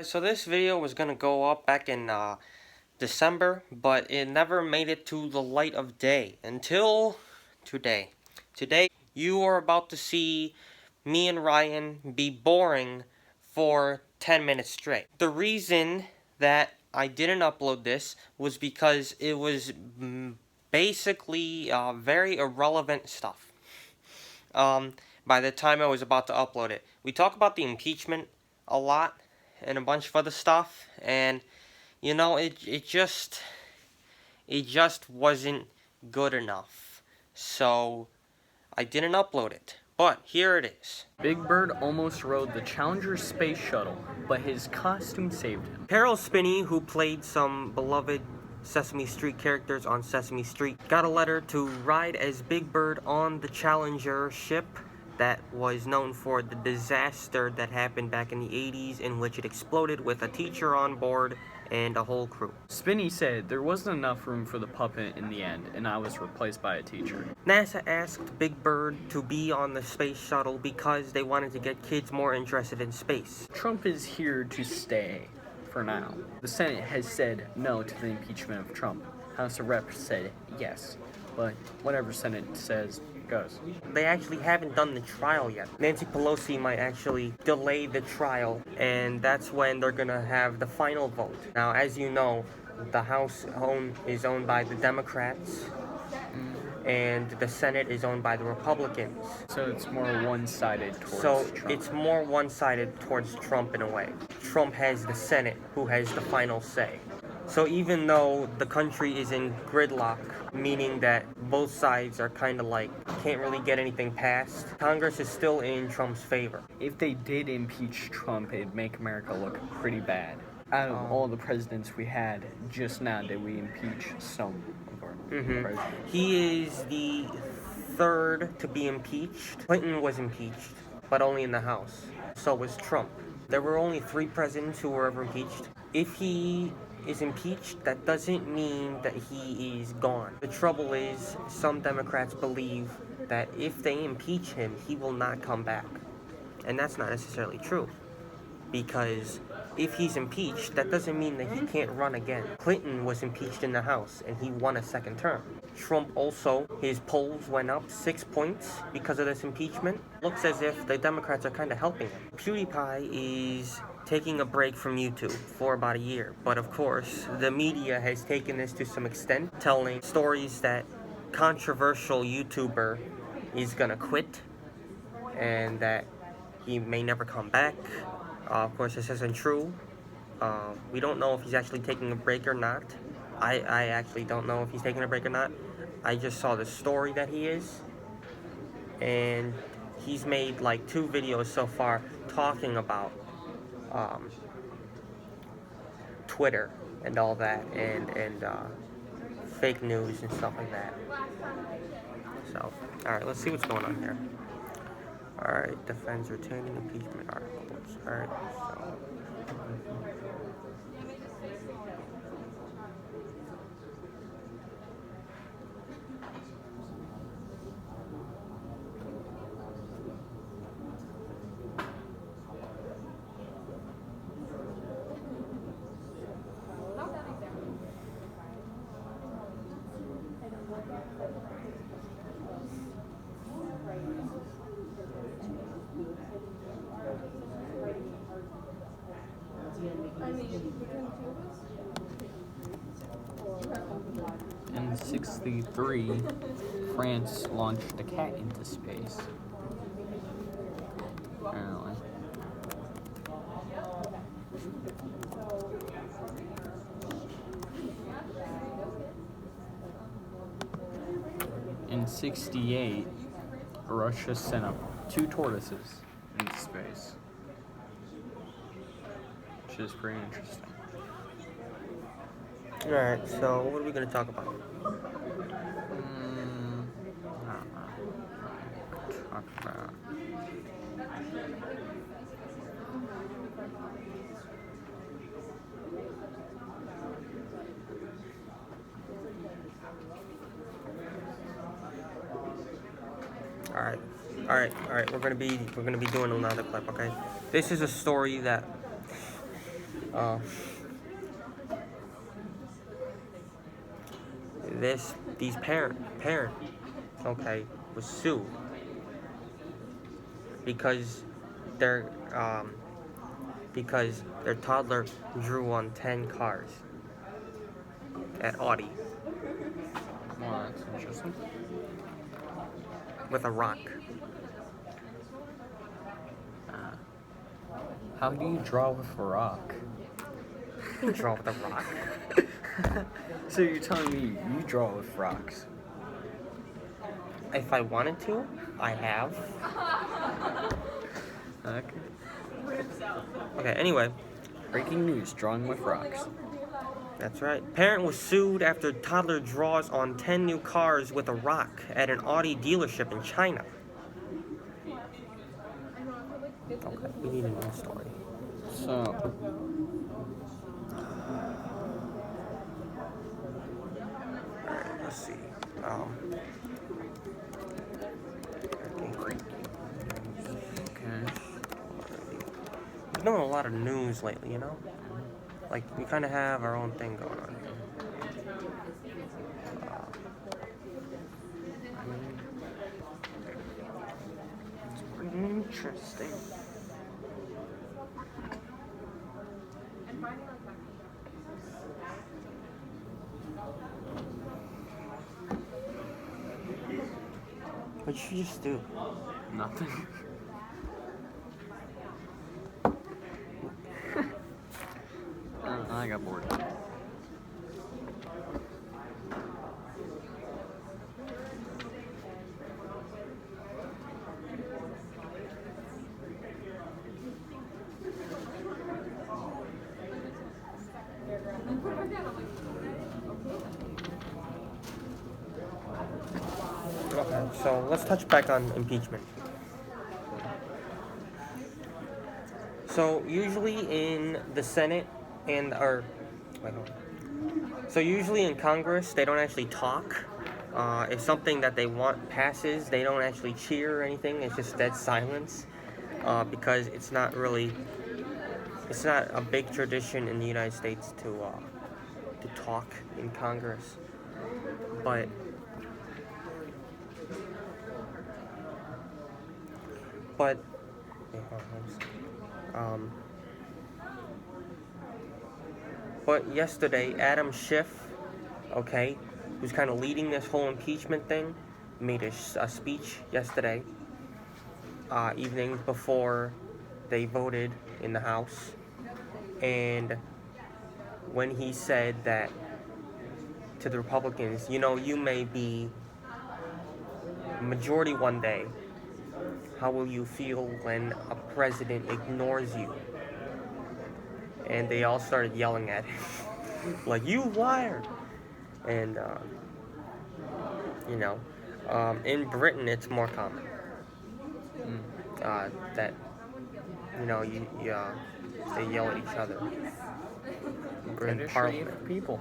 So this video was gonna go up back in December, but it never made it to the light of day until today. Today, you are about to see me and Ryan be boring for 10 minutes straight. The reason that I didn't upload this was because it was basically very irrelevant stuff. By the time I was about to upload it, we talk about the impeachment a lot and a bunch of other stuff, and you know, it just wasn't good enough, so I didn't upload it. But here it is. Big Bird almost rode the Challenger space shuttle, but his costume saved him. Carol Spinney, who played some beloved Sesame Street characters on Sesame Street, got a letter to ride as Big Bird on the Challenger ship that was known for the disaster that happened back in the 80s, in which it exploded with a teacher on board and a whole crew. Spinney said there wasn't enough room for the puppet in the end, and I was replaced by a teacher. NASA asked Big Bird to be on the space shuttle because they wanted to get kids more interested in space. Trump is here to stay, for now. The Senate has said no to the impeachment of Trump. House of Reps said yes, but whatever Senate says goes. They actually haven't done the trial yet. Nancy Pelosi might actually delay the trial, and that's when they're gonna have the final vote. Now, as you know, the House is owned by the Democrats, and the Senate is owned by the Republicans. So it's more one-sided towards Trump. It's more one-sided towards Trump in a way. Trump has the Senate, who has the final say. So even though the country is in gridlock, meaning that both sides are kind of like, can't really get anything passed, Congress is still in Trump's favor. If they did impeach Trump, it'd make America look pretty bad. Out of all the presidents we had, just now did we impeach some of our presidents. He is the third to be impeached. Clinton was impeached, but only in the House. So was Trump. There were only 3 presidents who were ever impeached. If he is impeached, that doesn't mean that he is gone. The trouble is, some Democrats believe that if they impeach him, he will not come back. And that's not necessarily true. Because if he's impeached, that doesn't mean that he can't run again. Clinton was impeached in the House, and he won a second term. Trump also, his polls went up 6 points because of this impeachment. Looks as if the Democrats are kind of helping him. PewDiePie is taking a break from YouTube for about a year. But of course, the media has taken this to some extent, telling stories that controversial YouTuber is gonna quit and that he may never come back. Of course, this isn't true. We don't know if he's actually taking a break or not. I actually don't know if he's taking a break or not. I just saw the story that he is. And he's made like 2 videos so far talking about Twitter and all that, and fake news and stuff like that. So, alright, let's see what's going on here. Alright, defends retaining impeachment articles. Alright, so. In 1963, France launched a cat into space. Apparently. In 1968, Russia sent up 2 tortoises into space, which is pretty interesting. Alright, so what are we going to talk about? Alright, we're gonna be doing another clip, okay? This is a story that Uh, these parent, okay, was sued because their um, because their toddler drew on 10 cars at Audi Well, that's interesting. with a rock. How do you draw with a rock? You draw with a rock. So you're telling me you draw with rocks? If I wanted to, I have. Okay. Okay, anyway, Breaking news: drawing with rocks. that's right. Parent was sued after toddler draws on 10 new cars with a rock at an Audi dealership in China. Okay, we need a news story. So, Alright, let's see. okay. We've done a lot of news lately, you know? Like, we kind of have our own thing going on. It's pretty interesting. What'd you just do? Nothing. I got bored. Okay, so let's touch back on impeachment. So usually in the Senate so usually in Congress they don't actually talk. If something that they want passes, they don't actually cheer or anything. It's just dead silence because it's not a big tradition in the United States to talk in Congress, but. But yesterday, Adam Schiff, okay, who's kind of leading this whole impeachment thing, made a speech yesterday, evening before they voted in the House, and when he said that to the Republicans, you know, you may be majority one day. How will you feel when a president ignores you? And they all started yelling at him, like, you liar! And, in Britain it's more common. That, you know, they yell at each other. In Parliament. For people.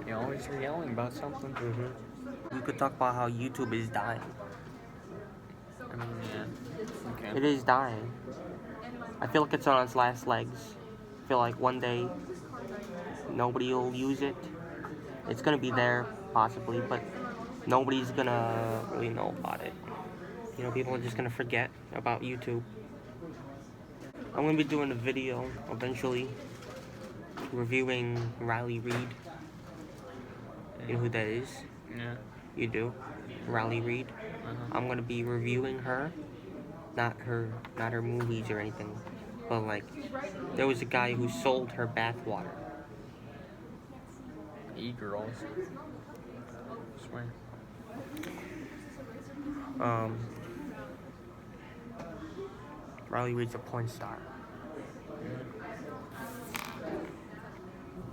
You always are yelling about something. We could talk about how YouTube is dying. I mean, yeah. Okay. It is dying. I feel like it's on its last legs. I feel like one day nobody will use it. It's gonna be there, possibly, but nobody's gonna really know about it. You know, people are just gonna forget about YouTube. I'm gonna be doing a video eventually reviewing Riley Reid. You know who that is? Yeah. You do? Riley Reid. I'm gonna be reviewing her. Not her movies or anything. But like, there was a guy who sold her bathwater. E-girls. Swear. Riley Reid's a porn star.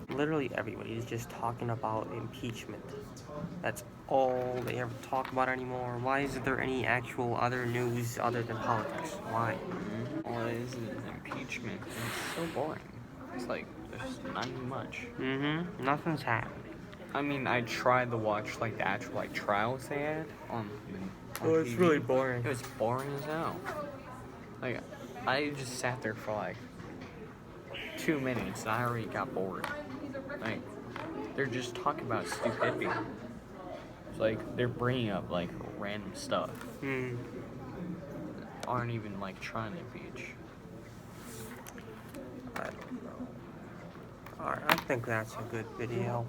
Literally everybody is just talking about impeachment. That's all they ever talk about anymore. Why isn't there any actual other news other than politics? Why? All it is impeachment. It's so boring. It's like, there's not much. Nothing's happening. I mean, I tried to watch, like, the actual, like, trials they had on it's TV. really boring. It was boring as hell. Like, I just sat there for, like, 2 minutes, and I already got bored. Like, they're just talking about stupidity. It's like they're bringing up like random stuff. Aren't even like trying to impeach. I don't know. Alright, I think that's a good video.